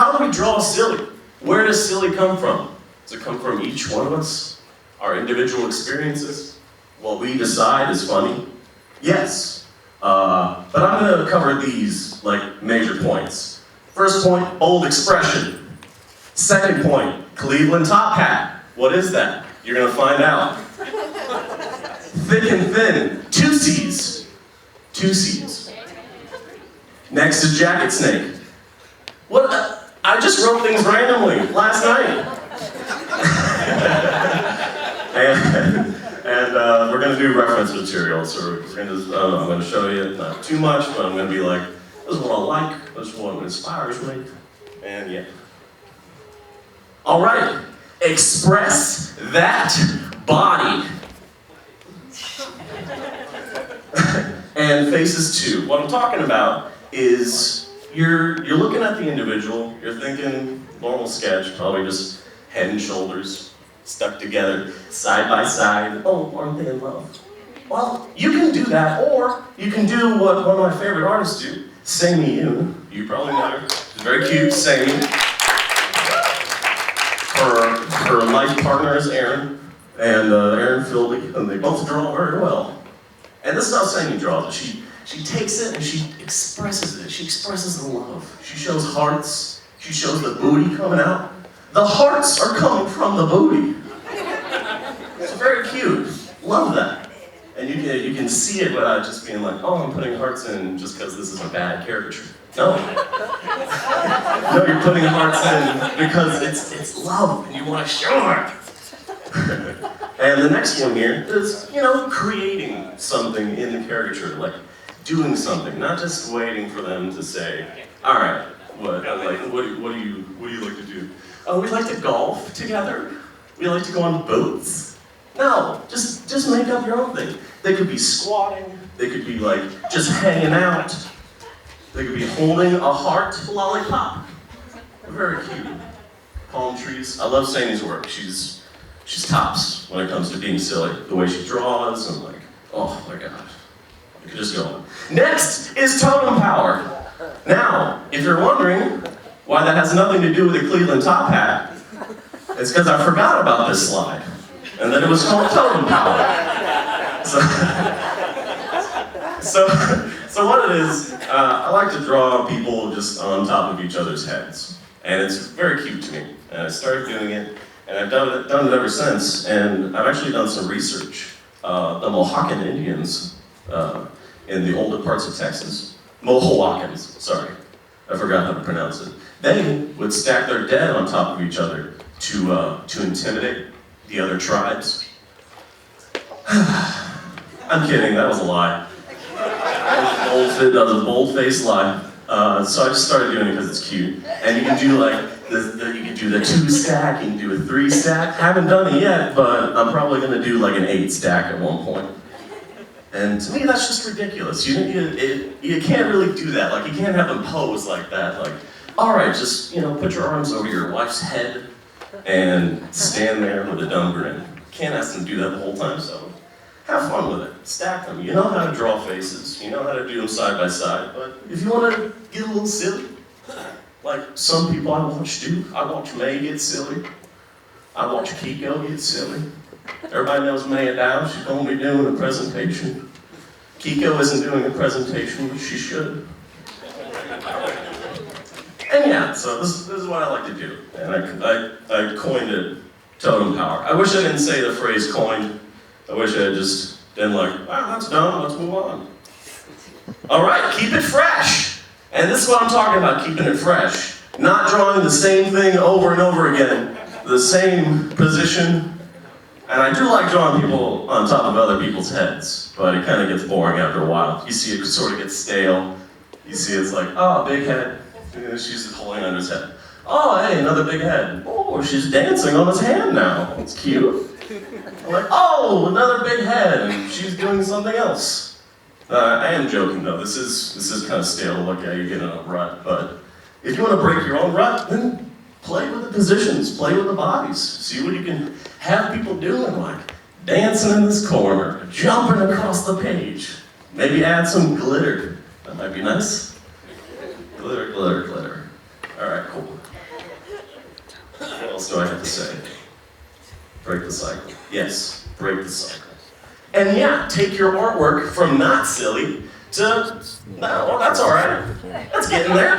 How do we draw silly? Where does silly come from? Does it come from each one of us? Our individual experiences? What we decide is funny? Yes. But I'm going to cover these like major points. First point, bold expression. Second point, Cleveland top hat. What is that? You're going to find out. Thick and thin, 2 C's. 2 C's. Next is jacket snake. What? I just wrote things randomly last night. and we're going to do reference material. So we're gonna just, I'm going to show you, not too much, but I'm going to be like, this is what I like, this is what inspires me, and yeah. All right, express that body. And faces too. What I'm talking about is you're looking at the individual, you're thinking normal sketch, probably just head and shoulders stuck together, side by side. Oh, aren't they in love? Well, you can do that, or you can do what one of my favorite artists do, Sammy Yoon. You probably know her. She's very cute, Sammy. Her life partner is Aaron, and Aaron Filby, and they both draw very well. And this is how Sammy draws it. She takes it and she expresses it. She expresses the love. She shows hearts. She shows the booty coming out. The hearts are coming from the booty. It's very cute. Love that. And you can see it without just being like, oh, I'm putting hearts in just because this is a bad caricature. No. No, you're putting hearts in because it's love and you want to show her. And the next one here is, creating something in the caricature, like doing something, not just waiting for them to say, all right, what do you like to do? Oh, we like to golf together. We like to go on boats. No, just make up your own thing. They could be squatting. They could be like just hanging out. They could be holding a heart lollipop. Very cute. Palm trees. I love Sammy's work. She's tops when it comes to being silly. The way she draws, and like, oh my god. You could just go on. Next is totem power. Now, if you're wondering why that has nothing to do with the Cleveland top hat, it's because I forgot about this slide. And then it was called totem power. So what it is, I like to draw people just on top of each other's heads. And it's very cute to me. And I started doing it, and I've done it ever since. And I've actually done some research. The Mohawken Indians in the older parts of Texas, Mohawkens, sorry, I forgot how to pronounce it. They would stack their dead on top of each other to intimidate the other tribes. I'm kidding, that was a lie. That was a bold-faced lie. So I just started doing it because it's cute. And you can do like, you can do the 2 stack, you can do a 3 stack. Haven't done it yet, but I'm probably gonna do like an 8 stack at one point. And to me, that's just ridiculous. You can't really do that. Like, you can't have them pose like that. Like, all right, just, put your arms over your wife's head and stand there with a dumb grin. Can't ask them to do that the whole time, so have fun with it. Stack them. You know how to draw faces. You know how to do them side by side. But if you want to get a little silly, like some people I watch do, I watch May get silly. I watch Kiko get silly. Everybody knows May Dow. She's going to be doing a presentation. Kiko isn't doing a presentation, but she should. And yeah, so this is what I like to do. And I coined it totem power. I wish I didn't say the phrase coined. I wish I had just been like, wow, that's dumb, let's move on. All right, keep it fresh. And this is what I'm talking about, keeping it fresh. Not drawing the same thing over and over again, the same position. And I do like drawing people on top of other people's heads, but it kind of gets boring after a while. You see it sort of gets stale. You see it's like, oh, big head. She's just holding on his head. Oh, hey, another big head. Oh, she's dancing on his hand now. It's cute. I'm like, oh, another big head, and she's doing something else. I am joking though. This is kind of stale to look at. You get in a rut, but if you want to break your own rut, then play with the positions, play with the bodies. See what you can have people doing, like dancing in this corner, jumping across the page. Maybe add some glitter. That might be nice. Glitter, glitter, glitter. All right, cool. else do I have to say? Break the cycle. Yes, break the cycle. And yeah, take your artwork from not silly to, no, well, that's all right. That's getting there.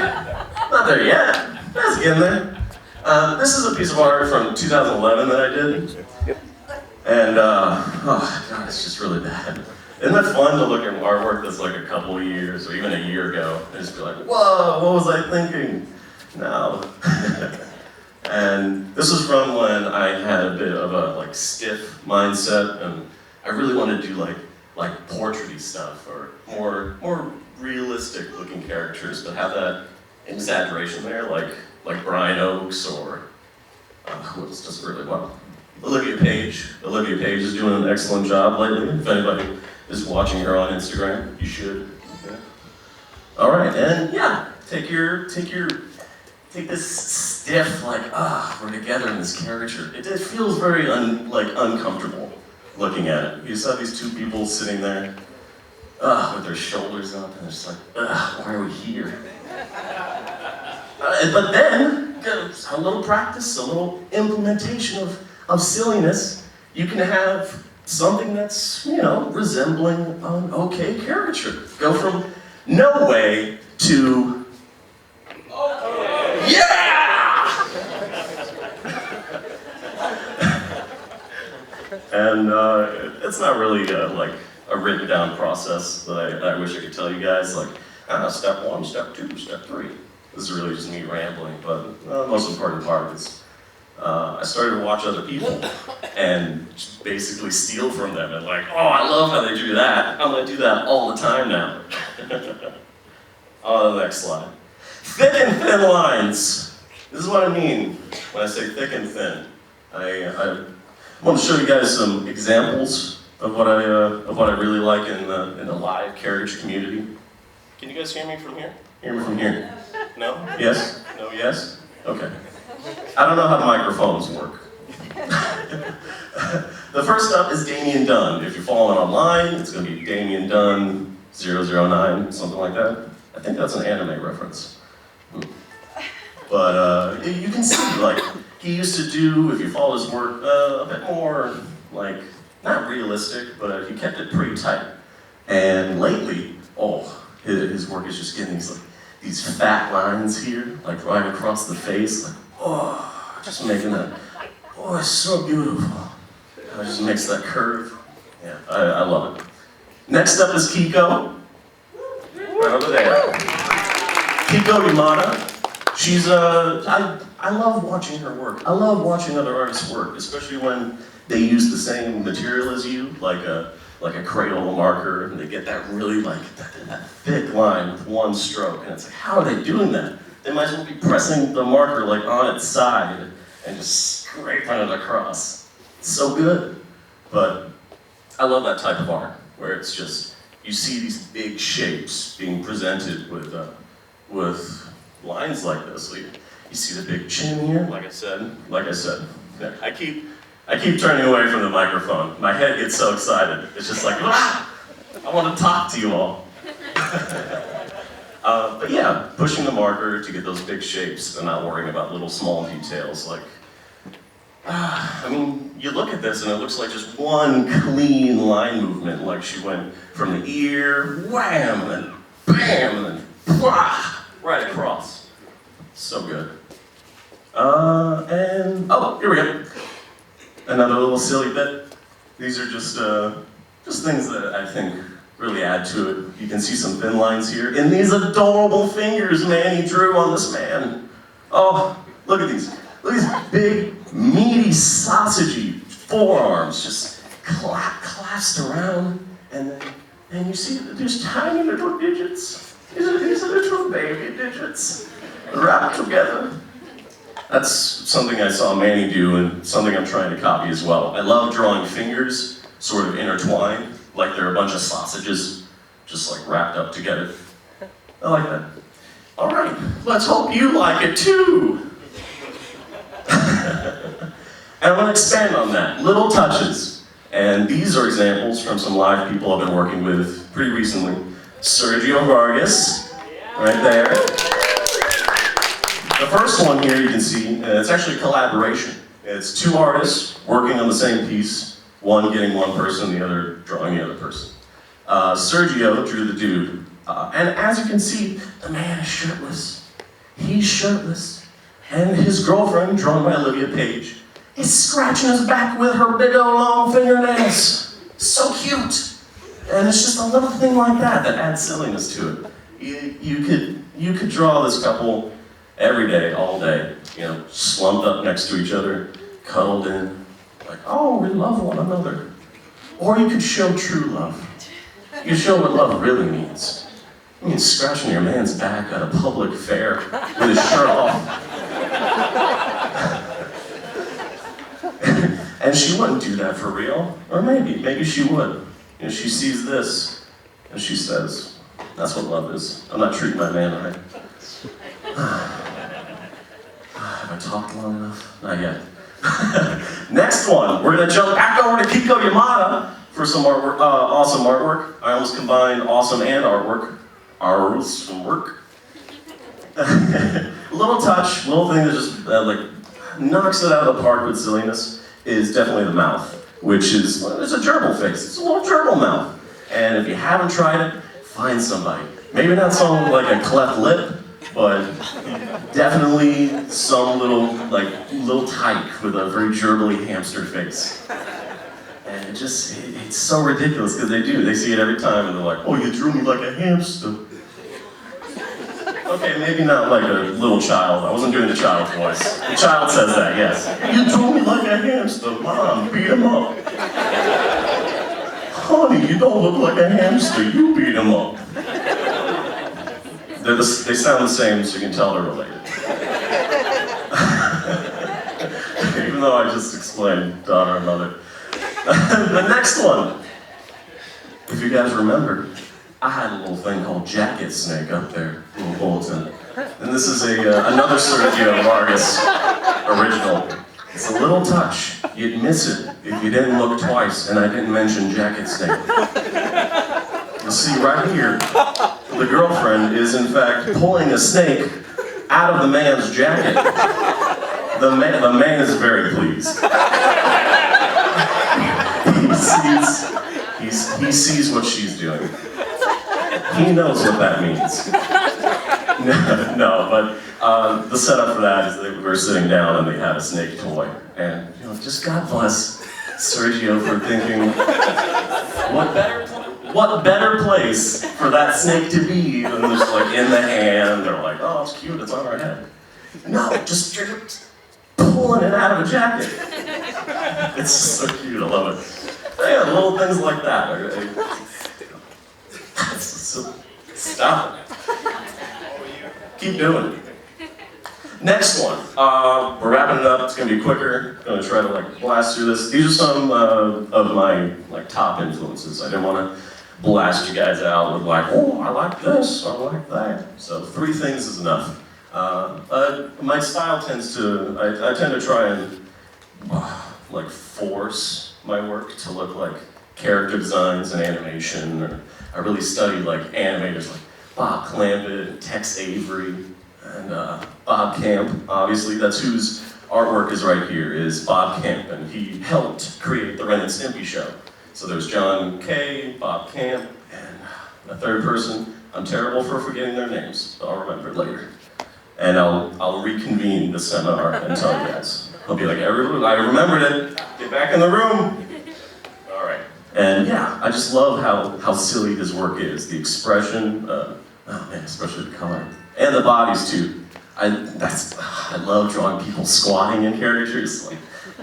Not there yet. That's getting there. This is a piece of art from 2011 that I did. And, oh God, it's just really bad. Isn't that fun to look at artwork that's like a couple of years or even a year ago and just be like, whoa, what was I thinking? No. And this was from when I had a bit of a like stiff mindset, and I really wanted to do like portraity stuff or more realistic looking characters, but have that exaggeration there, like Brian Oakes or who else does really well? Olivia Page. Olivia Page is doing an excellent job lately. If anybody is watching her on Instagram, you should. Yeah. All right, and yeah, take this stiff, like, we're together in this caricature. It feels very uncomfortable looking at it. You saw these two people sitting there, with their shoulders up, and it's like, why are we here? But then, a little practice, a little implementation of silliness, you can have something that's, resembling an okay caricature. Go from no way to, yeah! And it's not really like a written down process that I wish I could tell you guys, like, step 1, step 2, step 3. This is really just me rambling, but the most important part is I started to watch other people and just basically steal from them and like, I love how they do that. I'm gonna do that all the time now. On the next slide. Thick and thin lines. This is what I mean when I say thick and thin. I want to show you guys some examples of what I really like in the live caricature community. Can you guys hear me from here? Hear me from here? No? Yes? No? Yes? Okay. I don't know how the microphones work. The first up is Damien Dunn. If you're following online, it's going to be Damien Dunn 009, something like that. I think that's an anime reference. But you can see, like, he used to do, if you follow his work, a bit more, like, not realistic, but he kept it pretty tight. And lately, his work is just getting these fat lines here, like right across the face, like, just making that, it's so beautiful. It just makes that curve. Yeah, I love it. Next up is Kiko, right over there. Kiko Yamada. She's I love watching her work. I love watching other artists work, especially when they use the same material as you, like a Crayola marker, and they get that really that thick line with one stroke, and it's like, how are they doing that? They might as well be pressing the marker like on its side and just scraping it across. It's so good. But I love that type of art, where it's just, you see these big shapes being presented with lines like this. You see the big chin here, like I said. Yeah, I keep turning away from the microphone. My head gets so excited. It's just like, I want to talk to you all. But yeah, pushing the marker to get those big shapes and not worrying about little small details. Like, I mean, you look at this and it looks like just one clean line movement. Like she went from the ear, wham, and then bam, and then blah, right across. So good. Here we go. Another little silly bit. These are just things that I think really add to it. You can see some thin lines here. And these adorable fingers Manny drew on this man. Oh, look at these. Look at these big, meaty, sausagey forearms just clasped around. And you see that there's tiny little digits. These are little baby digits wrapped together. That's something I saw Manny do and something I'm trying to copy as well. I love drawing fingers sort of intertwined, like they're a bunch of sausages just like wrapped up together. I like that. All right, let's hope you like it too. And I want to expand on that, little touches. And these are examples from some live people I've been working with pretty recently. Sergio Vargas, right there. The first one here you can see, it's actually a collaboration. It's two artists working on the same piece, one getting one person, the other drawing the other person. Sergio drew the dude, and as you can see, the man is shirtless. He's shirtless, and his girlfriend, drawn by Olivia Page, is scratching his back with her big old long fingernails. So cute. And it's just a little thing like that that adds silliness to it. You could draw this couple every day, all day, you know, slumped up next to each other, cuddled in, like, oh, we love one another. Or you could show true love. You show what love really means. It means scratching your man's back at a public fair with his shirt off. And she wouldn't do that for real. Or maybe she would. You know, she sees this, and she says, that's what love is. I'm not treating my man right. Have I talked long enough? Not yet. Next one, we're gonna jump back over to Kiko Yamada for some artwork, awesome artwork. I almost combined awesome and artwork. Awesome work. Little touch, little thing that just like knocks it out of the park with silliness is definitely the mouth, which is, well, it's a gerbil face. It's a little gerbil mouth. And if you haven't tried it, find somebody. Maybe not someone with like a cleft lip, but definitely some little tyke with a very gerbily hamster face. And it's so ridiculous because they see it every time and they're like, oh, you drew me like a hamster. Okay, maybe not like a little child. I wasn't doing the child voice. The child says that, yes. You drew me like a hamster. Mom, beat him up. Honey, you don't look like a hamster. You beat him up. They sound the same, so you can tell they're related. Even though I just explained daughter and mother. The next one. If you guys remember, I had a little thing called Jacket Snake up there, a little bulletin. And this is another Sergio Vargas original. It's a little touch. You'd miss it if you didn't look twice, and I didn't mention Jacket Snake. You'll see right here, the girlfriend is in fact pulling a snake out of the man's jacket. The man is very pleased. He sees what she's doing. He knows what that means. No, but the setup for that is they were sitting down and they had a snake toy. And, you know, just God bless Sergio for thinking, what better place for that snake to be than just like in the hand, or like, oh, it's cute, it's on our head. No, just pulling it out of a jacket. It's so cute, I love it. Yeah, little things like that. Stop it. Keep doing it. Next one. We're wrapping it up. It's gonna be quicker. I'm gonna try to blast through this. These are some of my top influences. I didn't want to blast you guys out with oh, I like this, I like that. So 3 things is enough. My style tends to, I tend to try and force my work to look like character designs and animation. Or I really study animators like Bob Clampett and Tex Avery and Bob Camp. Obviously, that's whose artwork is right here, is Bob Camp, and he helped create the Ren and Stimpy show. So there's John Kay, Bob Camp, and a third person. I'm terrible for forgetting their names, but I'll remember it later. And I'll reconvene the seminar and tell you guys. I'll be like, everyone, I remembered it. Get back in the room. All right. And yeah, I just love how silly his work is. The expression, oh man, especially the color. And the bodies too. I love drawing people squatting in caricatures.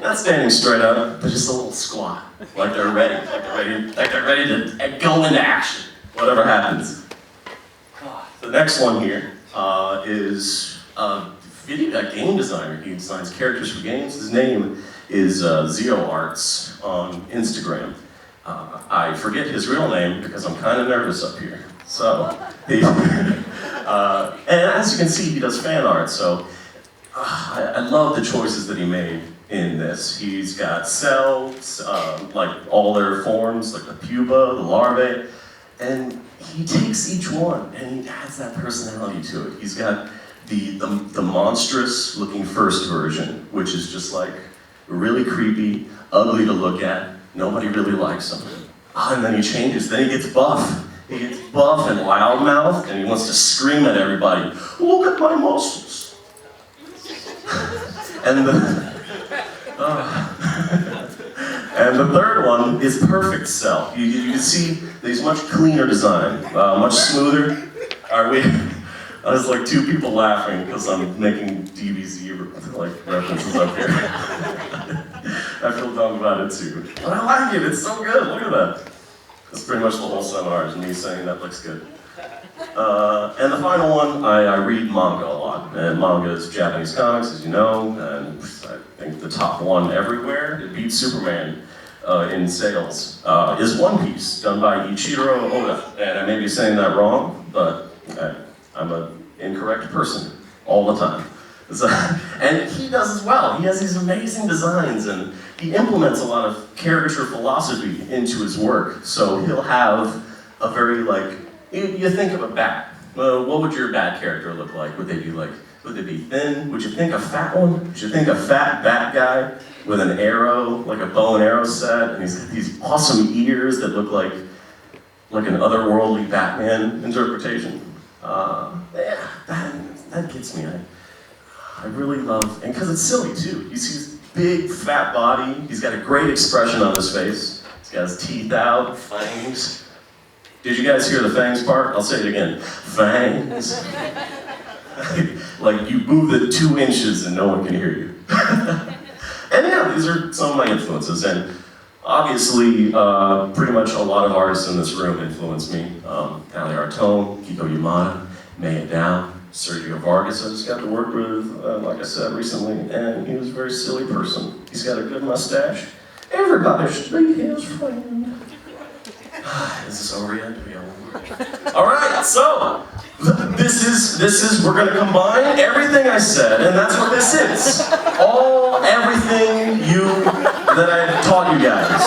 Not standing straight up, but just a little squat. Like they're ready to go into action, whatever happens. The next one here is a game designer. He designs characters for games. His name is Zio Arts on Instagram. I forget his real name because I'm kind of nervous up here. So, and as you can see, he does fan art. So, I love the choices that he made in this. He's got cells, all their forms, like the pupa, the larvae, and he takes each one and he adds that personality to it. He's got the monstrous looking first version, which is just like really creepy, ugly to look at. Nobody really likes him. And then he changes. Then he gets buff. He gets buff and loudmouthed, and he wants to scream at everybody. Look at my muscles. And the third one is perfect self. You can see that he's much cleaner design, much smoother. I was like two people laughing because I'm making DBZ like references up here. I feel dumb about it too. But I like it, it's so good, look at that. That's pretty much the whole seminar, is me saying that looks good. And the final one, I read manga a lot. And manga is Japanese comics, as you know, and I think the top one everywhere, it beats Superman in sales, is One Piece, done by Ichiro Oda. And I may be saying that wrong, but I'm an incorrect person all the time. And he does as well. He has these amazing designs, and he implements a lot of caricature philosophy into his work. So he'll have a very you think of a bat. Well, what would your bat character look like? Would they be thin? Would you think a fat one? Would you think a fat bat guy with an arrow, like a bow and arrow set, and he's got these awesome ears that look like an otherworldly Batman interpretation? Yeah, that gets me. I really love, and because it's silly too. You see his big, fat body. He's got a great expression on his face. He's got his teeth out, fangs. Did you guys hear the fangs part? I'll say it again. Fangs. Like you move it 2 inches and no one can hear you. And yeah, these are some of my influences. And obviously, pretty much a lot of artists in this room influenced me. Ali Artone, Kiko Yamada, Maya Dow, Sergio Vargas I just got to work with, like I said, recently, and he was a very silly person. He's got a good mustache. Everybody should be his friend. Is this over yet? All right, so this is we're gonna combine everything I said, and that's what this is. Everything that I have taught you guys.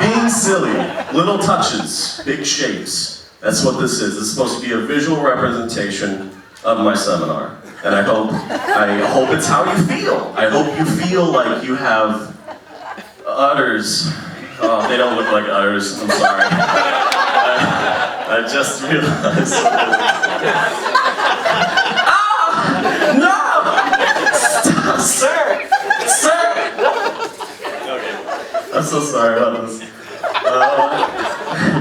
Being silly, little touches, big shapes. That's what this is. This is supposed to be a visual representation of my seminar. And I hope it's how you feel. I hope you feel like you have udders. Oh, they don't look like udders, I'm sorry. I just realized. No! Stop, sir! Okay, I'm so sorry about this.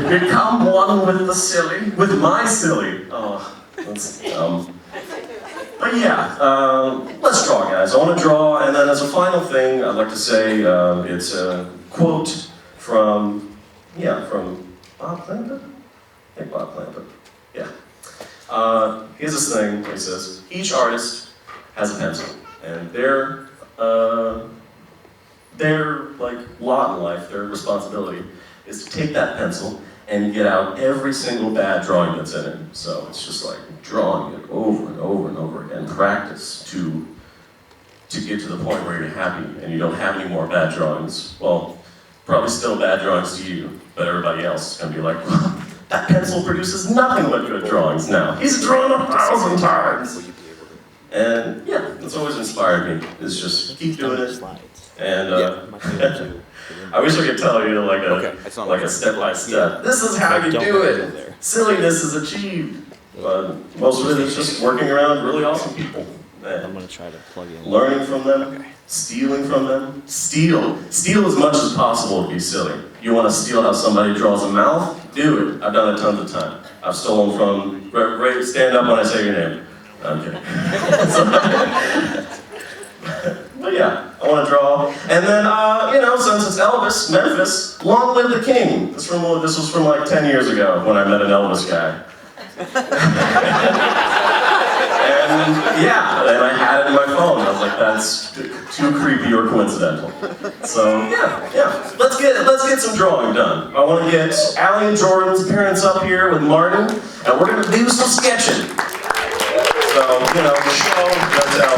Become one with the silly, with my silly. Oh, that's But yeah, let's draw, guys. I want to draw, and then as a final thing, I'd like to say it's a quote from Bob Clampett? I think Bob Clampett, yeah. Here's this thing where he says, each artist has a pencil, and their lot in life, their responsibility, is to take that pencil and get out every single bad drawing that's in it. So it's just like drawing it over and over and over again, practice to get to the point where you're happy and you don't have any more bad drawings. Well, probably still bad drawings to you, but everybody else is gonna be like, well, that pencil produces nothing but good drawings now. He's drawn 1,000 times. And yeah, that's always inspired me, is just keep doing it. And I wish I could tell you like a step-by-step. This is how you do it. Silliness is achieved. But most of it is just working around really awesome people. I'm gonna try to plug in. Learning from them, stealing from them. Steal as much as possible to be silly. You want to steal how somebody draws a mouth? Do it. I've done it tons of times. I've stolen from, stand up when I say your name. I'm kidding. But yeah, I want to draw. And then, since it's Elvis, Memphis, long live the king. This was from like 10 years ago when I met an Elvis guy. And I had it in my phone. I was like, that's too creepy or coincidental. So yeah, let's get some drawing done. I want to get Allie and Jordan's parents up here with Martin, and we're gonna do some sketching. So show, don't tell.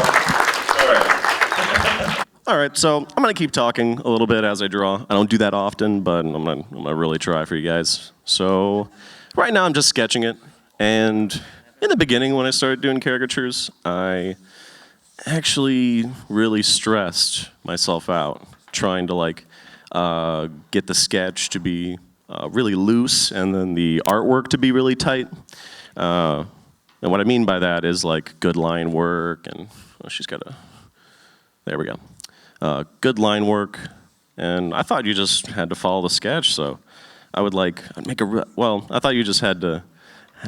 All right, so I'm gonna keep talking a little bit as I draw. I don't do that often, but I'm gonna really try for you guys. So right now I'm just sketching it, and In the beginning, when I started doing caricatures, I actually really stressed myself out trying to like get the sketch to be really loose and then the artwork to be really tight. And what I mean by that is like good line work and she's got a, there we go. Good line work, and I thought you just had to follow the sketch, so I would like, I'd make a, well, I thought you just had to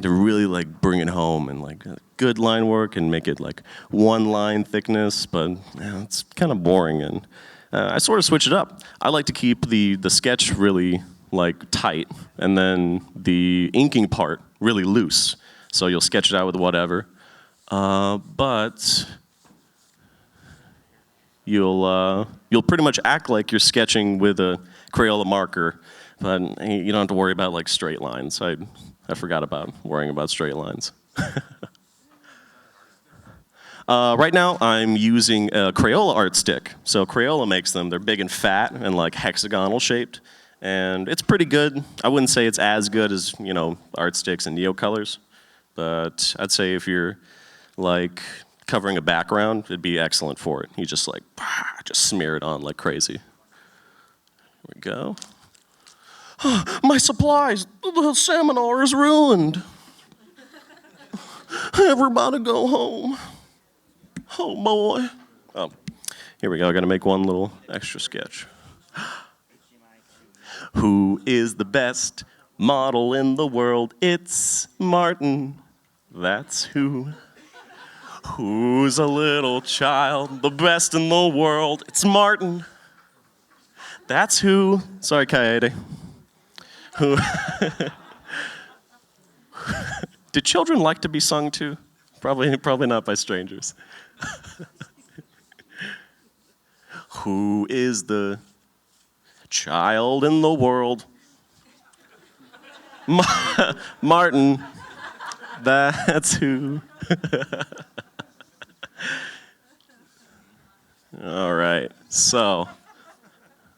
really like bring it home and like good line work and make it like one line thickness, but it's kind of boring, and I sort of switch it up. I like to keep the sketch really like tight and then the inking part really loose. So you'll sketch it out with whatever, but you'll pretty much act like you're sketching with a Crayola marker, but you don't have to worry about like straight lines. I forgot about worrying about straight lines. Right now I'm using a Crayola art stick. So Crayola makes them. They're big and fat and like hexagonal shaped, and it's pretty good. I wouldn't say it's as good as, you know, art sticks and Neocolors, but I'd say if you're like covering a background, it'd be excellent for it. You just like, just smear it on like crazy. Here we go. My supplies, the seminar is ruined. Everybody go home. Oh boy. Oh, here we go, I gotta make one little extra sketch. Who is the best model in the world? It's Martin. That's who. Who's a little child, the best in the world? It's Martin. That's who. Sorry, Coyote. Who? Do children like to be sung to? Probably not by strangers. Who is the child in the world? Martin. That's who. All right, so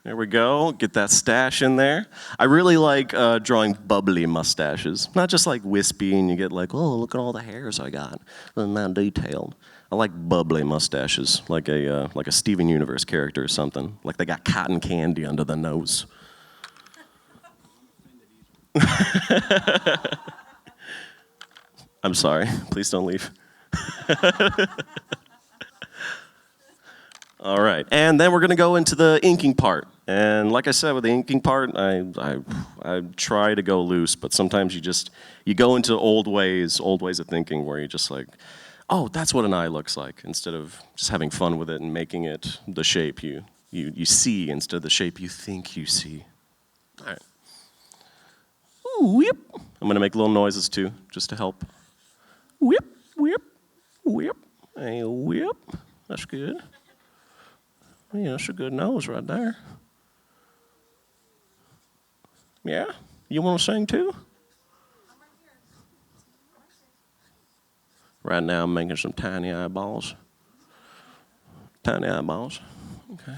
there we go. Get that stash in there. I really like drawing bubbly mustaches, not just like wispy and you get like, oh, look at all the hairs I got. They're not detailed. I like bubbly mustaches, like a Steven Universe character or something. Like they got cotton candy under the nose. I'm sorry. Please don't leave. All right, and then we're gonna go into the inking part. And like I said, with the inking part, I try to go loose, but sometimes you go into old ways of thinking where you're just like, oh, that's what an eye looks like, instead of just having fun with it and making it the shape you see instead of the shape you think you see. All right. Ooh, whip. I'm gonna make little noises too, just to help. Whip, whip, whip, a whip. That's good. Yeah, that's a good nose right there. Yeah? You want to sing too? Right now I'm making some tiny eyeballs. Tiny eyeballs. Okay.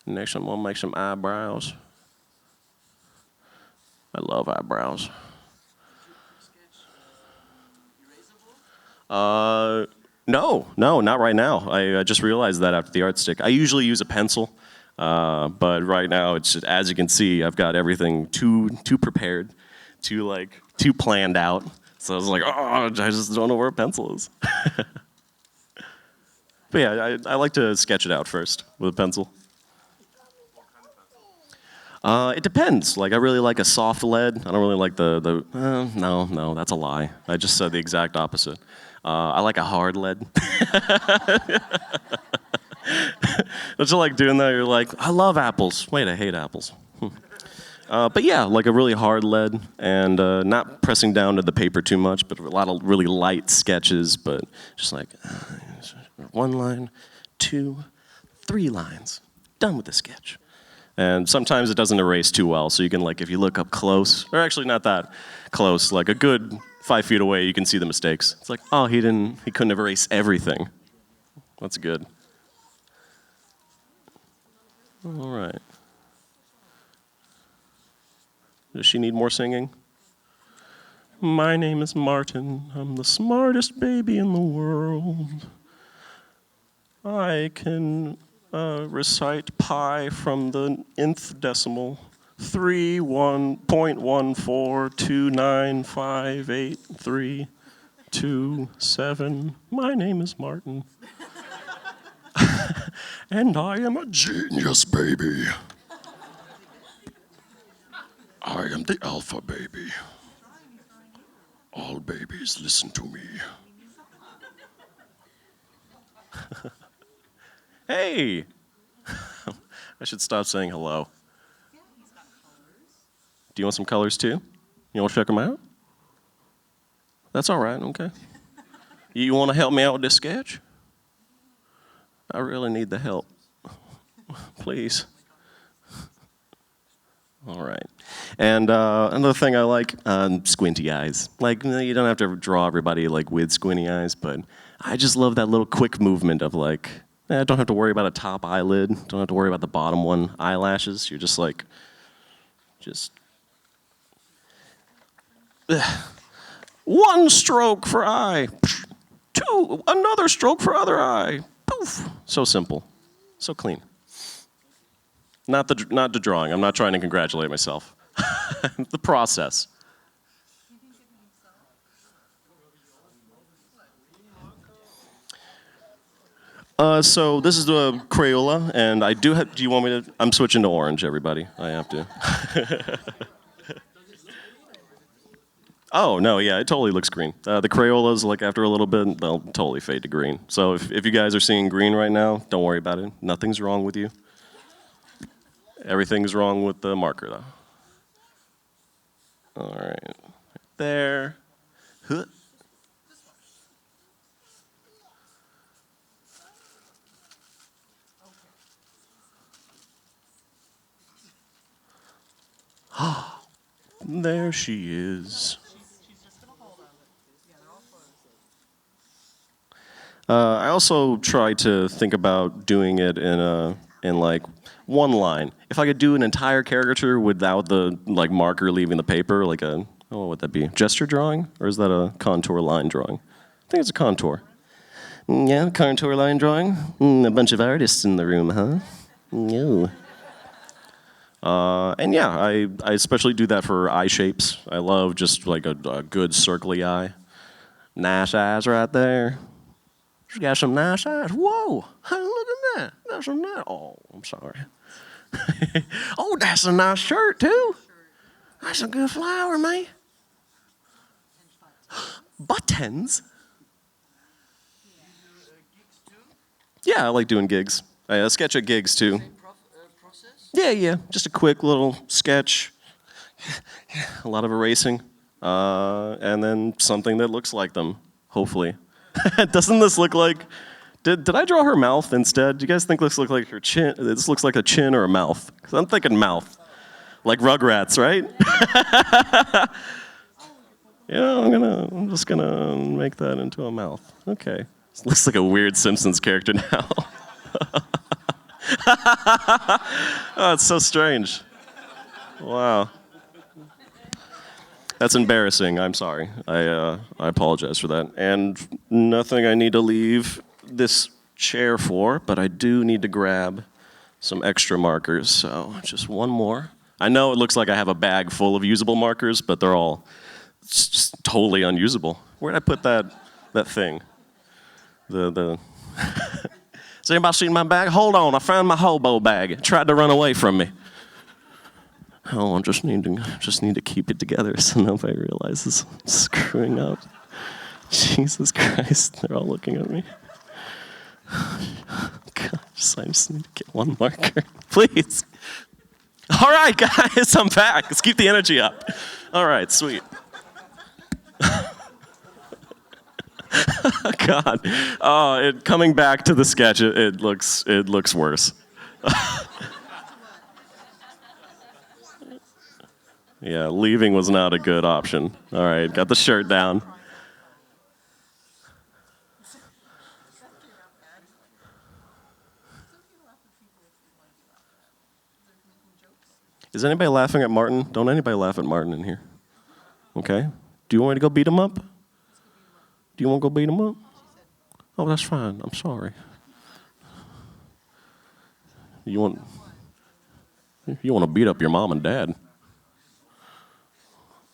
Next I'm going to make some eyebrows. I love eyebrows. No, not right now. I just realized that after the art stick. I usually use a pencil, but right now it's just, as you can see, I've got everything too prepared, too planned out. So I was like, oh, I just don't know where a pencil is. But yeah, I like to sketch it out first with a pencil. It depends. Like I really like a soft lead. I don't really like no, that's a lie. I just said the exact opposite. I like a hard lead. Don't you like doing that? You're like, I love apples. Wait, I hate apples. But yeah, like a really hard lead, and not pressing down to the paper too much, but a lot of really light sketches, but just like one line, 2, 3 lines. Done with the sketch. And sometimes it doesn't erase too well, so you can, like, if you look up close, or actually not that close, like a good 5 feet away, you can see the mistakes. It's like, oh, he couldn't erase everything. That's good. All right. Does she need more singing? My name is Martin. I'm the smartest baby in the world. I can recite pi from the nth decimal. 3.1.4295832 My name is Martin. And I am a genius baby. I am the alpha baby. All babies listen to me. Hey! I should stop saying hello. Do you want some colors too? You want to check them out? That's all right, okay. You want to help me out with this sketch? I really need the help. Please. All right. And another thing I like, squinty eyes. Like, you don't have to draw everybody like with squinty eyes, but I just love that little quick movement of like, I don't have to worry about a top eyelid, don't have to worry about the bottom one, eyelashes. You're just like, one stroke for eye, two, another stroke for other eye. Poof. So simple, so clean. Not the drawing. I'm not trying to congratulate myself. The process. So this is the Crayola, and I do have. Do you want me to? I'm switching to orange, everybody. I have to. Oh no, yeah, it totally looks green. The Crayolas, like after a little bit, they'll totally fade to green. So if you guys are seeing green right now, don't worry about it. Nothing's wrong with you. Everything's wrong with the marker, though. All right, there. Huh. There she is. I also try to think about doing it in like one line. If I could do an entire caricature without the like marker leaving the paper, like a what would that be? Gesture drawing, or is that a contour line drawing? I think it's a contour. Yeah, contour line drawing. A bunch of artists in the room, huh? No. And yeah, I especially do that for eye shapes. I love just like a good circly eye. Nice eyes right there. She's got some nice eyes. Whoa, hey, look at that. That's a nice. Oh, I'm sorry. Oh, that's a nice shirt too. That's a good flower, man. Buttons. Yeah, I like doing gigs. I sketch at gigs too. Yeah. Just a quick little sketch. A lot of erasing. And then something that looks like them, hopefully. Doesn't this look like... Did I draw her mouth instead? Do you guys think this looks like her chin? This looks like a chin or a mouth? Because I'm thinking mouth. Like Rugrats, right? Yeah, I'm just gonna make that into a mouth. Okay. This looks like a weird Simpsons character now. Oh, it's so strange. Wow. That's embarrassing. I'm sorry. I apologize for that. And nothing I need to leave this chair for, but I do need to grab some extra markers. So just one more. I know it looks like I have a bag full of usable markers, but they're all just totally unusable. Where'd I put that thing? The Has anybody seen my bag? Hold on, I found my hobo bag. It tried to run away from me. Oh, I just need to keep it together so nobody realizes I'm screwing up. Jesus Christ, they're all looking at me. Gosh, I just need to get one marker, please. All right, guys, I'm back. Let's keep the energy up. All right, sweet. God, coming back to the sketch, it looks worse. Yeah, leaving was not a good option. All right, got the shirt down. Is anybody laughing at Martin? Don't anybody laugh at Martin in here. Okay? Do you want me to go beat him up? Do you want to go beat him up? Oh, that's fine. I'm sorry. You want to beat up your mom and dad?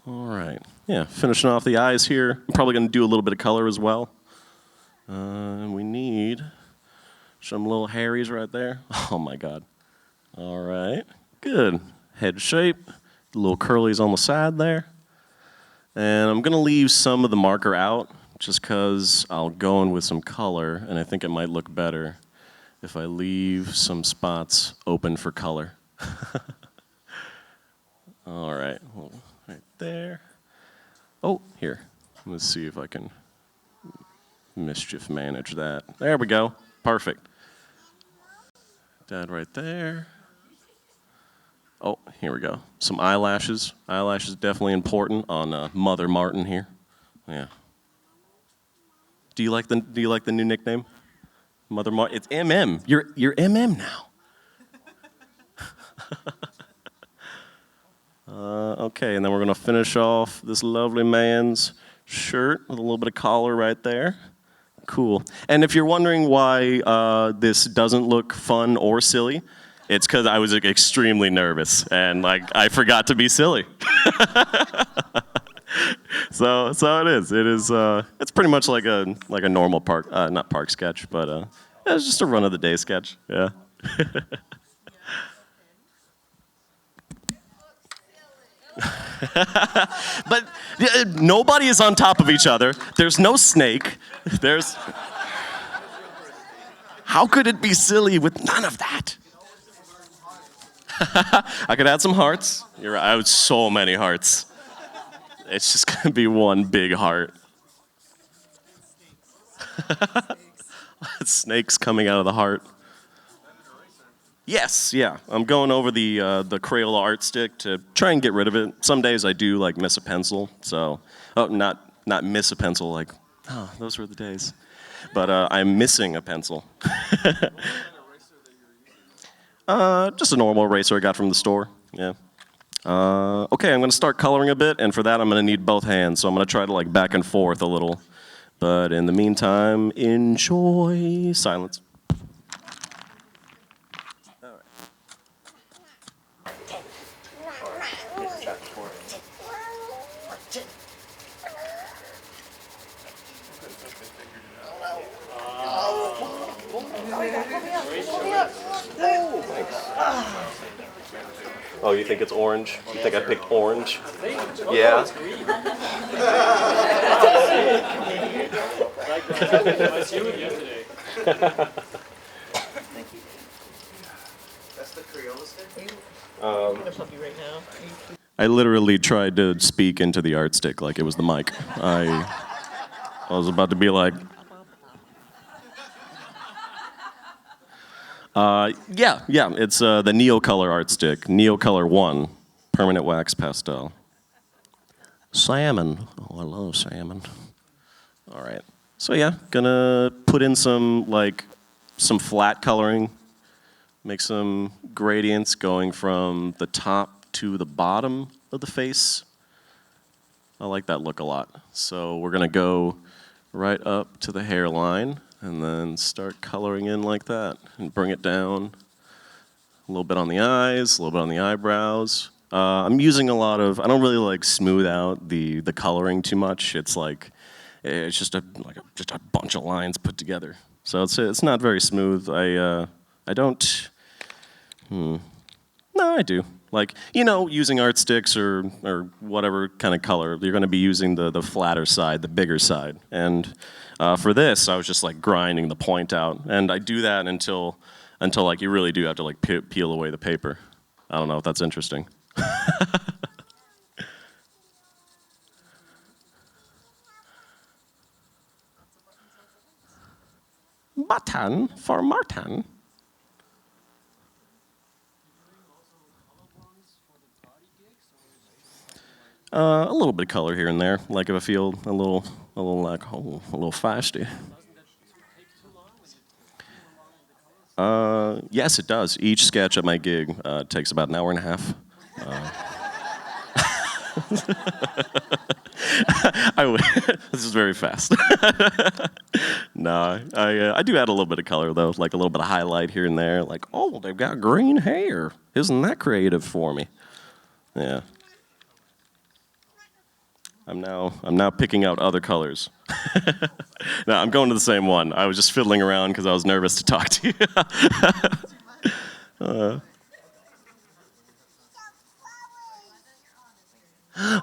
All right. Yeah, finishing off the eyes here. I'm probably going to do a little bit of color as well. We need some little hairies right there. Oh my God. All right. Good. Head shape. Little curlies on the side there. And I'm going to leave some of the marker out just because I'll go in with some color, and I think it might look better if I leave some spots open for color. All right. Well, right there. Oh, here. Let's see if I can mischief manage that. There we go. Perfect. That right there. Oh, here we go. Some eyelashes. Eyelashes definitely important on Mother Martin here. Yeah. Do you like the new nickname? Mother Martin. It's MM. You're MM now. Okay, and then we're gonna finish off this lovely man's shirt with a little bit of collar right there. Cool. And if you're wondering why this doesn't look fun or silly, it's because I was extremely nervous and like I forgot to be silly. So it is. It is. It's pretty much like a normal park, not park sketch, but it's just a run of the day sketch. Yeah. But nobody is on top of each other. There's no snake. There's. How could it be silly with none of that? I could add some hearts. You're right. I have so many hearts. It's just gonna be one big heart. Snakes coming out of the heart. Yes, yeah. I'm going over the Crayola art stick to try and get rid of it. Some days I do like miss a pencil, so not miss a pencil. Like, oh, those were the days. But I'm missing a pencil. Just a normal eraser I got from the store. Yeah. Okay, I'm gonna start coloring a bit, and for that I'm gonna need both hands. So I'm gonna try to like back and forth a little. But in the meantime, enjoy silence. Oh, you think it's orange? You think I picked orange? Yeah. That's the Crayola stick? I literally tried to speak into the art stick like it was the mic. I was about to be like, yeah, it's the Neocolor art stick, Neocolor 1, permanent wax pastel. Salmon, oh, I love salmon. All right, so yeah, gonna put in some flat coloring, make some gradients going from the top to the bottom of the face. I like that look a lot. So we're gonna go right up to the hairline and then start coloring in like that and bring it down a little bit on the eyes, a little bit on the eyebrows. I'm using a lot of, I don't really like smooth out the coloring too much. It's like, it's just a bunch of lines put together. So it's not very smooth. I don't, no, I do. Like, using art sticks or whatever kind of color, you're gonna be using the flatter side, the bigger side. And for this, I was just like grinding the point out. And I do that until like you really do have to like peel away the paper. I don't know if that's interesting. Button for Martin. A little bit of color here and there, like if I feel a little feisty. Yes, it does. Each sketch at my gig takes about an hour and a half. This is very fast. No, I do add a little bit of color though, like a little bit of highlight here and there. Like, oh, they've got green hair. Isn't that creative for me? Yeah. I'm now picking out other colors. No, I'm going to the same one. I was just fiddling around because I was nervous to talk to you.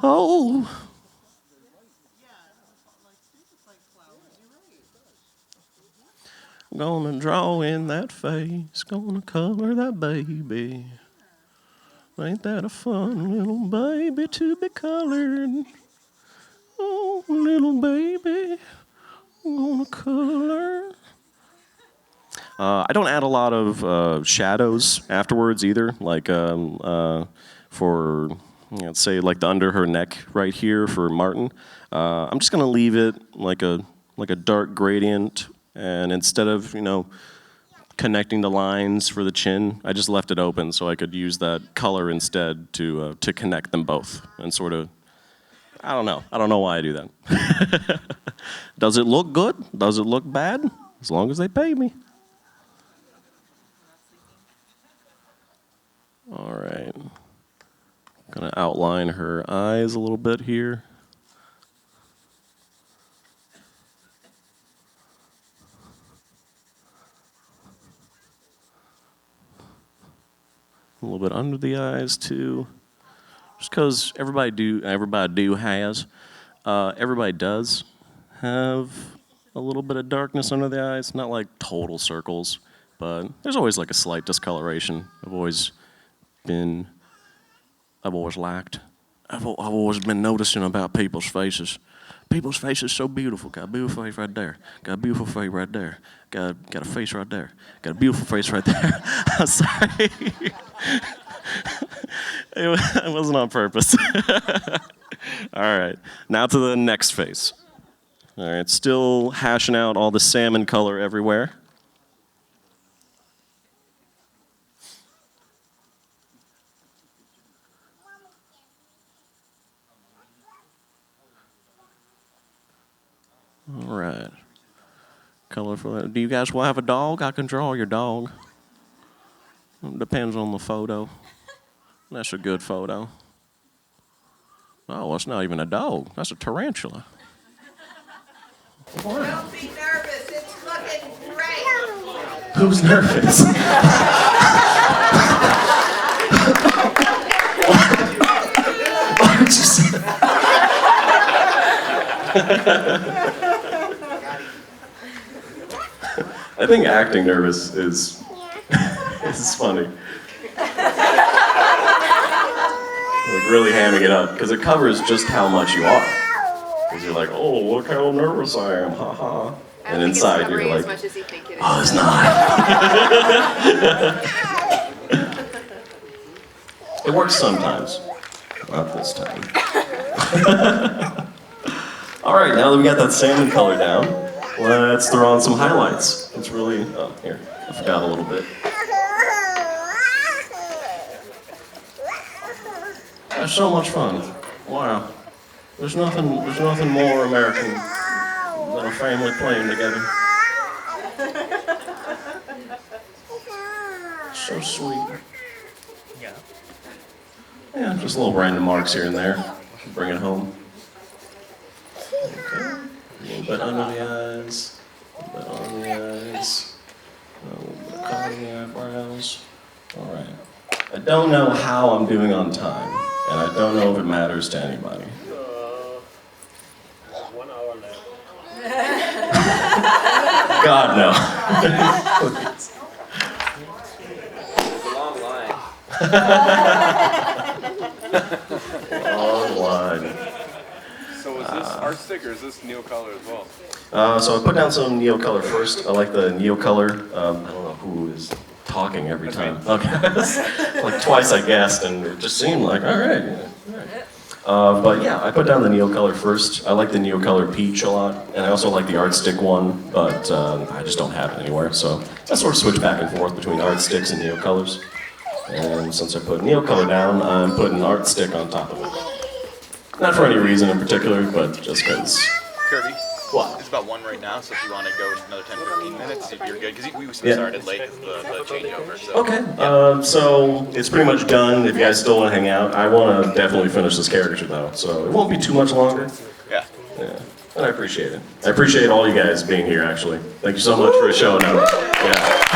Oh. Gonna draw in that face, gonna color that baby. Ain't that a fun little baby to be colored? Oh, little baby, gonna color. I don't add a lot of shadows afterwards either, like for, let's say, like the under her neck right here for Martin. I'm just gonna leave it like a dark gradient, and instead of connecting the lines for the chin, I just left it open so I could use that color instead to connect them both and sort of. I don't know why I do that. Does it look good? Does it look bad? As long as they pay me. All right. Gonna outline her eyes a little bit here. A little bit under the eyes too. Just because everybody does have a little bit of darkness under the eyes. Not like total circles, but there's always like a slight discoloration. I've always lacked. I've always been noticing about people's faces. People's faces so beautiful. Got a beautiful face right there. Got a beautiful face right there. Got a face right there. Got a beautiful face right there. I'm sorry. It wasn't on purpose. All right, now to the next face. All right, still hashing out all the salmon color everywhere. All right, colorful. Do you guys will have a dog? I can draw your dog. Depends on the photo. That's a good photo. Oh, it's not even a dog. That's a tarantula. Don't be nervous. It's looking great. Who's nervous? Why would you say that? I think acting nervous is funny. Like really hamming it up, because it covers just how much you are. Because you're like, oh, look how nervous I am, haha. And inside you're like, as much as you think it is. oh, it's not. It works sometimes, not this time. All right, now that we got that salmon color down, let's throw on some highlights. It's really, oh, here, I forgot a little bit. That's so much fun. Wow. There's nothing more American than a family playing together. So sweet. Yeah, just little random marks here and there. Bring it home. Okay. A little bit under the eyes. A little bit on the eyes. A little bit of color in the eyebrows. All right. I don't know how I'm doing on time, and I don't know if it matters to anybody. 1 hour left. God, no. It's a long line. Long line. So is this our sticker? Is this Neocolor as well? So I put down some Neocolor first. I like the Neocolor. I don't know who is talking every time. Okay. Like twice I guessed, and it just seemed like, all right. Yeah, all right. But yeah, I put down the Neocolor first. I like the Neocolor Peach a lot, and I also like the Art Stick one, but I just don't have it anywhere. So I sort of switch back and forth between Art Sticks and Neocolors. And since I put Neocolor down, I'm putting Art Stick on top of it. Not for any reason in particular, but just because. Kirby, What? it's about 1 right now, so if you want to go another 10, 15 minutes, you're good. Because we Yeah. started late with the changeover. So. Okay, so it's pretty much done. If you guys still want to hang out, I want to definitely finish this character though, so it won't be too much longer. Yeah. Yeah, and I appreciate it. I appreciate all you guys being here, actually. Thank you so much for showing up. Yeah.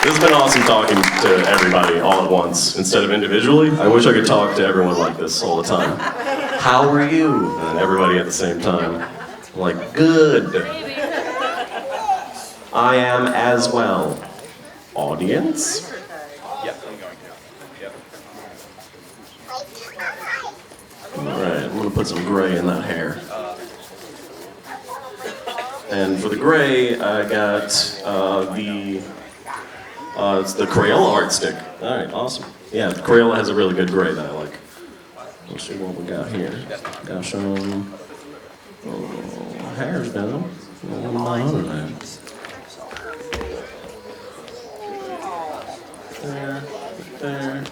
This has been awesome talking to everybody all at once instead of individually. I wish I could talk to everyone like this all the time. How are you? And everybody at the same time. Like, good. I am as well. Audience? Yep, I'm going. Yep. Alright, I'm gonna put some gray in that hair. And for the gray, I got it's the Crayola art stick. Alright, awesome. Yeah, Crayola has a really good gray that I like. Let's see what we got here. Got some hairs down. My other name. There, there.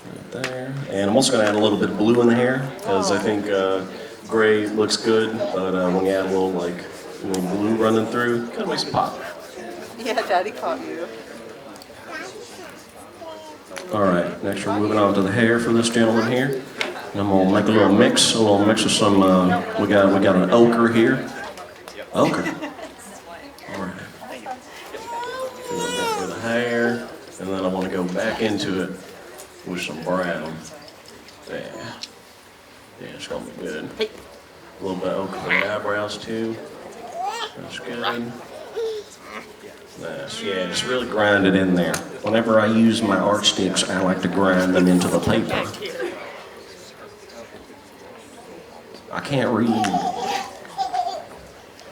Right there. And I'm also going to add a little bit of blue in the hair, because I think gray looks good, but when you add a little, blue running through, kind of makes it pop. Yeah, Daddy caught you. Alright, next we're moving on to the hair for this gentleman here. And I'm going to make a little mix of some, we got an ochre here. Ochre. Alright. A little bit for the hair, and then I want to go back into it with some brown. Yeah. Yeah, it's going to be good. A little bit of ochre for the eyebrows too. That's good. Nice, yeah, just really grind it in there. Whenever I use my art sticks, I like to grind them into the paper. I can't read.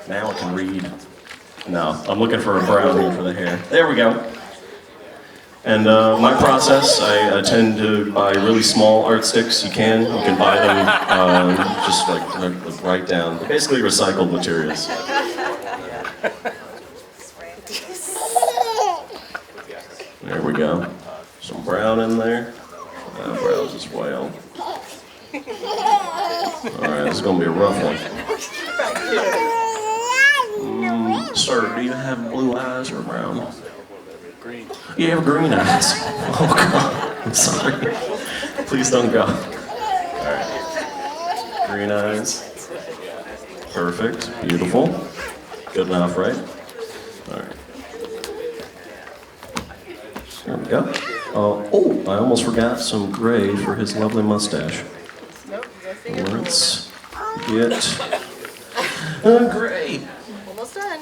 Now I can read. No, I'm looking for a brown here for the hair. There we go. And my process, I tend to buy really small art sticks. You can buy them just like right down. They're basically recycled materials. There we go. Some brown in there. Eyebrows as well. Alright, this is going to be a rough one. Sir, do you have blue eyes or brown? Green. You have green eyes. Oh, God. I'm sorry. Please don't go. Alright. Green eyes. Perfect. Beautiful. Good enough, right? Alright. There we go. Oh, I almost forgot some gray for his lovely mustache. Let's get gray. Almost done.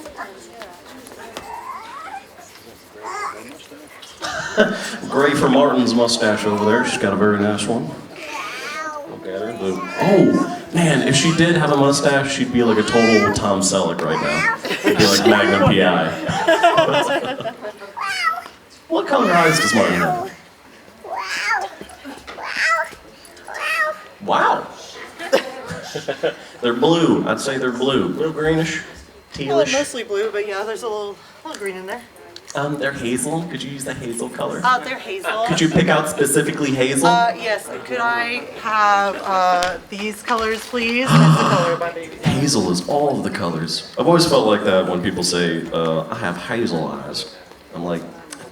Gray for Martin's mustache over there. She's got a very nice one. Look at her. Oh, man, if she did have a mustache, she'd be like a total Tom Selleck right now. She'd be like Magnum P.I. What color eyes does Martin have? Wow. They're blue. I'd say they're blue. Blue greenish, Well, tealish. mostly blue, but yeah, there's a little green in there. They're hazel. Could you use the hazel color? They're hazel. Could you pick out specifically hazel? Yes. Could I have these colors, please? That's the color of my baby. Hazel is all of the colors. I've always felt like that when people say, I have hazel eyes. I'm like,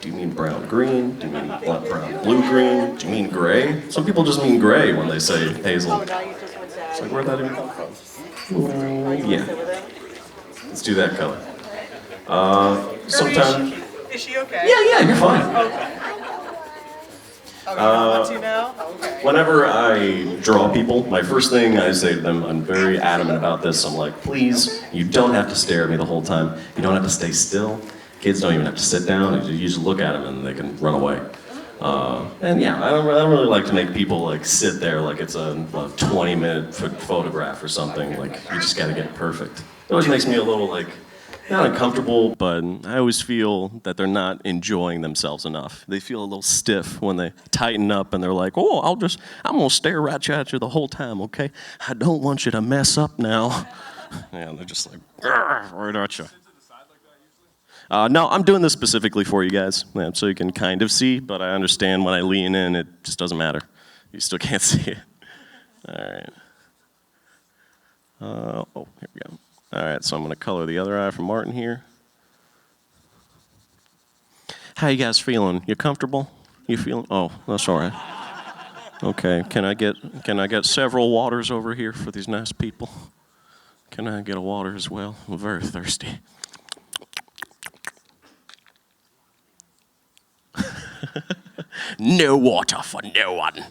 do you mean brown green? Do you mean brown blue green? Do you mean gray? Some people just mean gray when they say hazel. Oh, now you just went down. It's like, where'd that even come from? Ooh, yeah. Let's do that color. Sometime. Is she okay? Yeah, you're fine. Okay. Oh, you don't want to now? Okay. Whenever I draw people, my first thing I say to them, I'm very adamant about this. I'm like, please, you don't have to stare at me the whole time. You don't have to stay still. Kids don't even have to sit down. You just look at them and they can run away. And yeah, I don't really like to make people like sit there like it's a 20-minute photograph or something. Like you just got to get it perfect. It always makes me a little like not uncomfortable, but I always feel that they're not enjoying themselves enough. They feel a little stiff when they tighten up and they're like, oh, I'm gonna stare right at you the whole time, okay? I don't want you to mess up now. And they're just like, right at you. No, I'm doing this specifically for you guys, so you can kind of see, but I understand when I lean in, it just doesn't matter. You still can't see it. All right. Oh, here we go. All right, so I'm going to color the other eye for Martin here. How you guys feeling? You comfortable? You feeling? Oh, that's all right. Okay, can I get several waters over here for these nice people? Can I get a water as well? I'm very thirsty. No water for no one.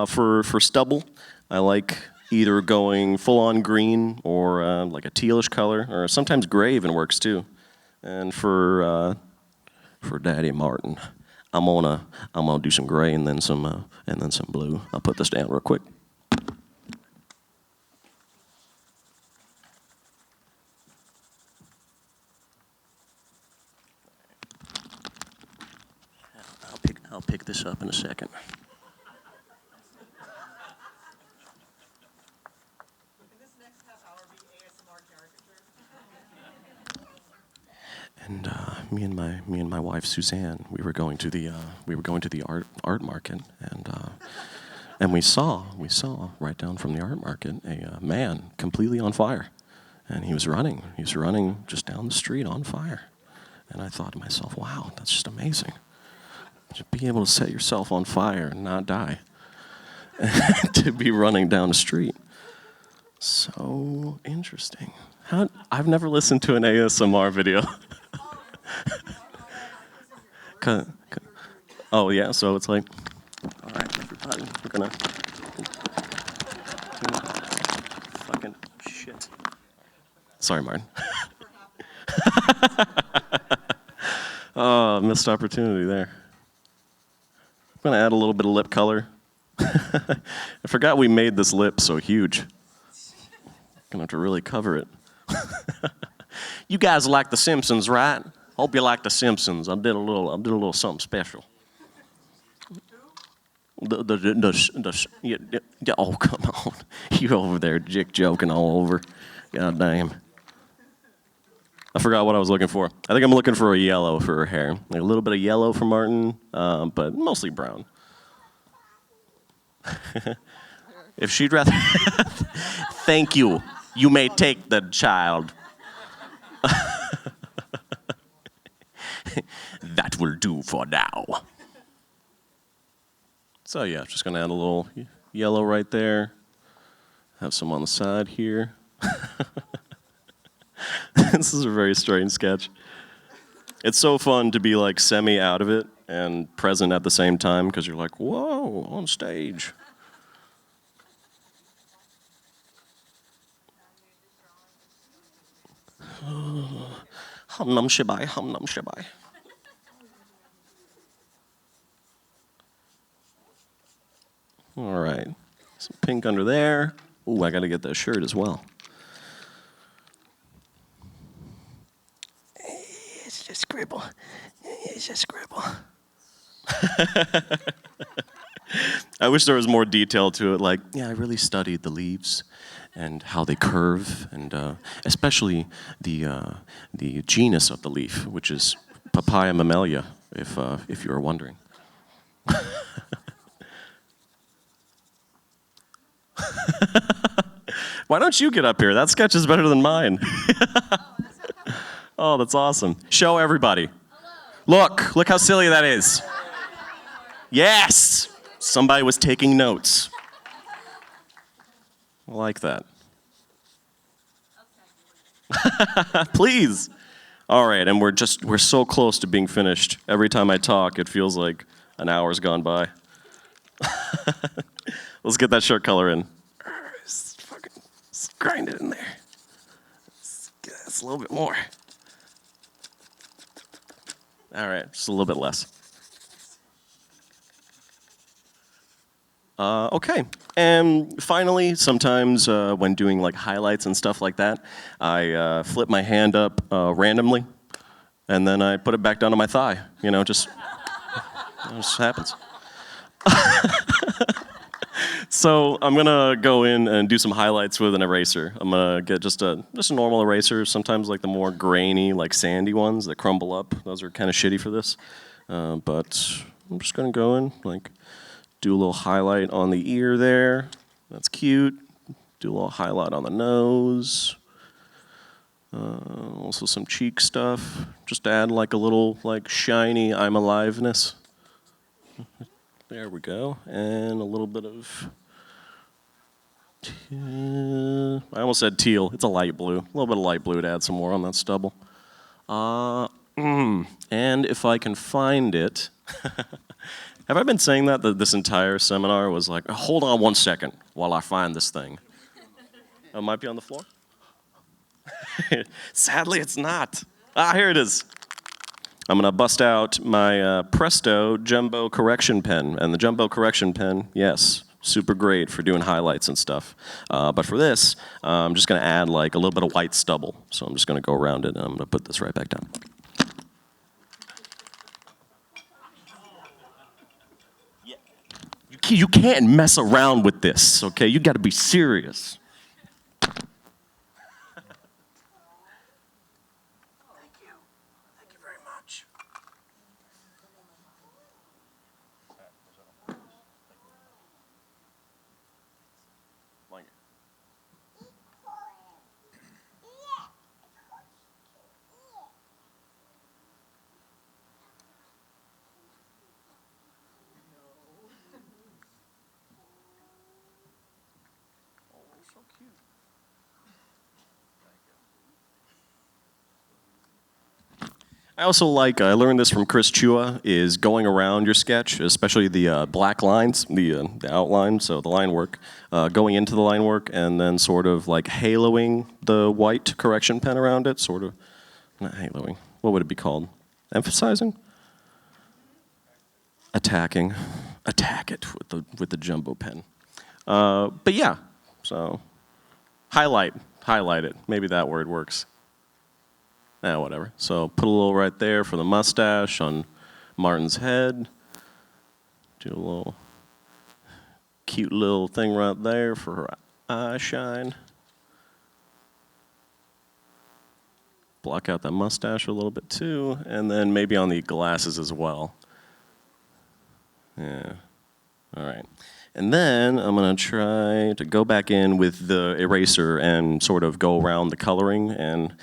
For stubble, I like either going full-on green or like a tealish color, or sometimes gray even works too. And for Daddy Martin, I'm gonna do some gray and then some blue. I'll put this down real quick. I'll pick this up in a second. And me and my wife Suzanne, we were going to the art market, and we saw right down from the art market a man completely on fire, and he was running just down the street on fire, and I thought to myself, wow, that's just amazing. To be able to set yourself on fire and not die, to be running down the street. So interesting. I've never listened to an ASMR video. Oh yeah, so it's like, all right, everybody, we're gonna fucking shit. Sorry, Martin. Oh, missed opportunity there. I'm gonna add a little bit of lip color. I forgot we made this lip so huge. Gonna have to really cover it. You guys like The Simpsons, right? Hope you like The Simpsons. I did a little something special. Oh, come on. You over there joking all over. God damn. I forgot what I was looking for. I think I'm looking for a yellow for her hair. Like a little bit of yellow for Martin, but mostly brown. If she'd rather... Thank you. You may take the child. That will do for now. So yeah, just gonna add a little yellow right there. Have some on the side here. This is a very strange sketch. It's so fun to be like semi out of it and present at the same time because you're like, whoa, on stage. Hum num shibai, hum num shibai. All right, some pink under there. Ooh, I gotta get that shirt as well. It's just scribble. It's just scribble. I wish there was more detail to it. Like, yeah, I really studied the leaves and how they curve, and especially the genus of the leaf, which is Papaya mammalia, if you were wondering. Why don't you get up here? That sketch is better than mine. Oh, that's awesome. Show everybody. Look how silly that is. Yes! Somebody was taking notes. I like that. Please. All right, and we're so close to being finished. Every time I talk, it feels like an hour's gone by. Let's get that shirt color in. Just grind it in there. It's a little bit more. All right, just a little bit less. Okay, and finally, sometimes when doing like highlights and stuff like that, I flip my hand up randomly, and then I put it back down to my thigh. You know, it just happens. So I'm gonna go in and do some highlights with an eraser. I'm gonna get just a normal eraser. Sometimes like the more grainy, like sandy ones that crumble up. Those are kind of shitty for this. But I'm just gonna go in, like, do a little highlight on the ear there. That's cute. Do a little highlight on the nose. Also some cheek stuff. Just add like a little like shiny I'm aliveness. There we go. And a little bit of I almost said teal. It's a light blue. A little bit of light blue to add some more on that stubble. And if I can find it, have I been saying that this entire seminar was like, hold on 1 second while I find this thing? It might be on the floor. Sadly, it's not. Here it is. I'm gonna bust out my Presto Jumbo Correction Pen. And the Jumbo Correction Pen, yes, super great for doing highlights and stuff. But for this, I'm just gonna add like a little bit of white stubble. So I'm just gonna go around it and I'm gonna put this right back down. You can't mess around with this, okay? You gotta be serious. I also like, I learned this from Chris Chua, is going around your sketch, especially the black lines, the outline, so the line work, going into the line work and then sort of like haloing the white correction pen around it, sort of, not haloing, what would it be called? Emphasizing? Attacking. Attack it with the jumbo pen. But yeah, so highlight it, maybe that word works. Whatever. So put a little right there for the mustache on Martin's head. Do a little cute little thing right there for her eye shine. Block out that mustache a little bit too, and then maybe on the glasses as well. Yeah. All right. And then I'm gonna try to go back in with the eraser and sort of go around the coloring and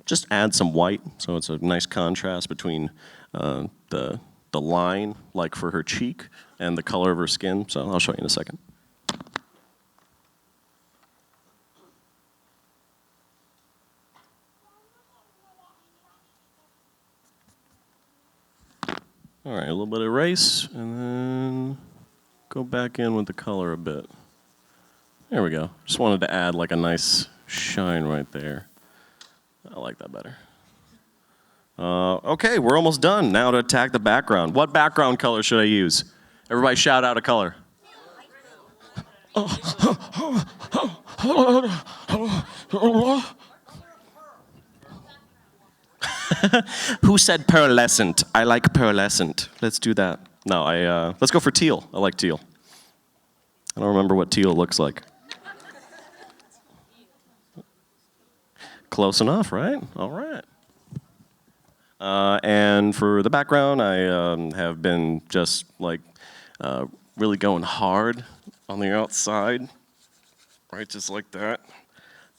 just add some white, so it's a nice contrast between the line, like for her cheek, and the color of her skin. So I'll show you in a second. All right, a little bit of erase, and then go back in with the color a bit. There we go. Just wanted to add like a nice shine right there. I like that better. Okay, we're almost done. Now to attack the background. What background color should I use? Everybody shout out a color. Who said pearlescent? I like pearlescent. Let's do that. No, let's go for teal. I like teal. I don't remember what teal looks like. Close enough, right? All right. And for the background, I have been just like really going hard on the outside, right, just like that.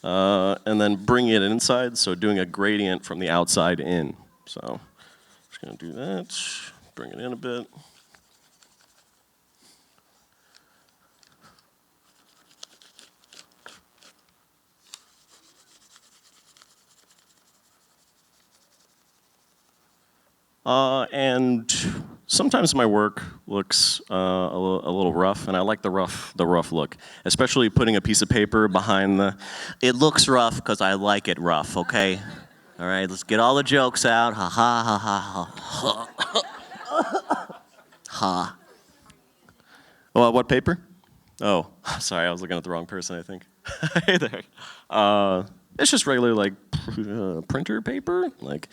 And then bring it inside, so doing a gradient from the outside in. So just gonna do that, bring it in a bit. And sometimes my work looks a little rough, and I like the rough look, especially putting a piece of paper behind the. It looks rough because I like it rough. Okay, all right. Let's get all the jokes out. Ha ha ha ha ha. Ha. Well, what paper? Oh, sorry, I was looking at the wrong person. I think. Hey there. It's just regular like printer paper, like.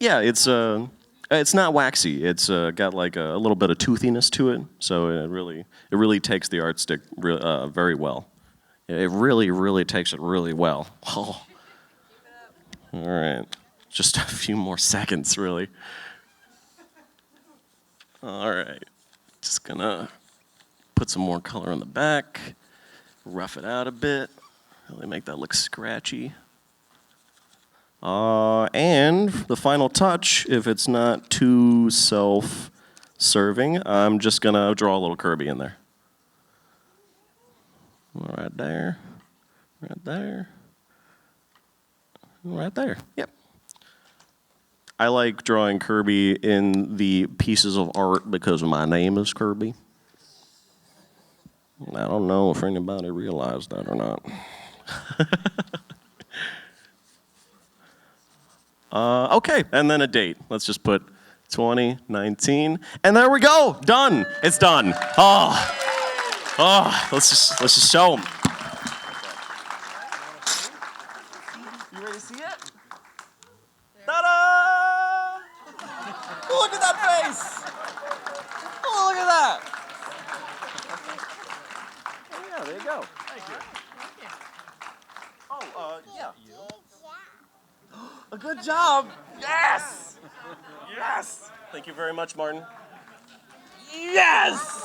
Yeah, it's It's not waxy. It's got like a little bit of toothiness to it, so it really takes the art stick very well. It really takes it really well. Oh. All right, just a few more seconds, really. All right, just gonna put some more color on the back, rough it out a bit, really make that look scratchy. And the final touch, if it's not too self-serving, I'm just gonna draw a little Kirby in there. Right there, right there, right there, yep. I like drawing Kirby in the pieces of art because my name is Kirby. I don't know if anybody realized that or not. Okay, and then a date. Let's just put 2019, and there we go. Done. It's done. Let's just show them. You ready to see it? Ta-da! Look at that face. Oh, look at that. Oh yeah, there you go. Thank you. Oh, yeah. A good job. Yes. Yes. Thank you very much, Martin. Yes.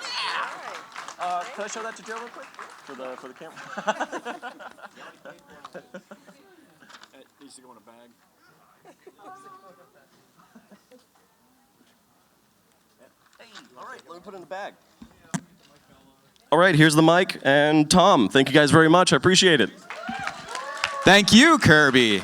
Yeah. Can I show that to Joe real quick for the camera? It needs to go in a bag. Hey, all right, let me put it in the bag. All right, here's the mic, and Tom, thank you guys very much. I appreciate it. Thank you, Kirby.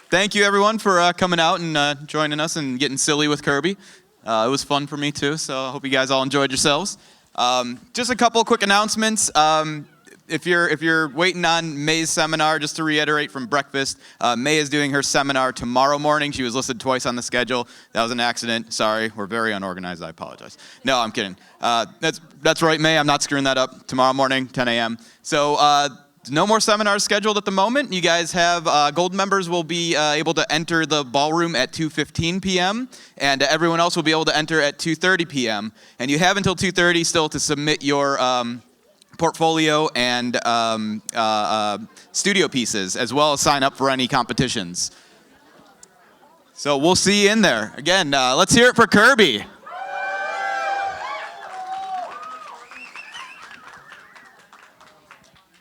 Thank you, everyone, for coming out and joining us and getting silly with Kirby. It was fun for me, too, so I hope you guys all enjoyed yourselves. Just a couple quick announcements. If you're waiting on May's seminar, just to reiterate from breakfast, May is doing her seminar tomorrow morning. She was listed twice on the schedule. That was an accident. Sorry, we're very unorganized. I apologize. No, I'm kidding. That's right, May. I'm not screwing that up. Tomorrow morning, 10 a.m. So no more seminars scheduled at the moment. You guys have gold members will be able to enter the ballroom at 2:15 p.m. and everyone else will be able to enter at 2:30 p.m. And you have until 2:30 still to submit your portfolio and studio pieces, as well as sign up for any competitions. So we'll see you in there. Again, let's hear it for Kirby.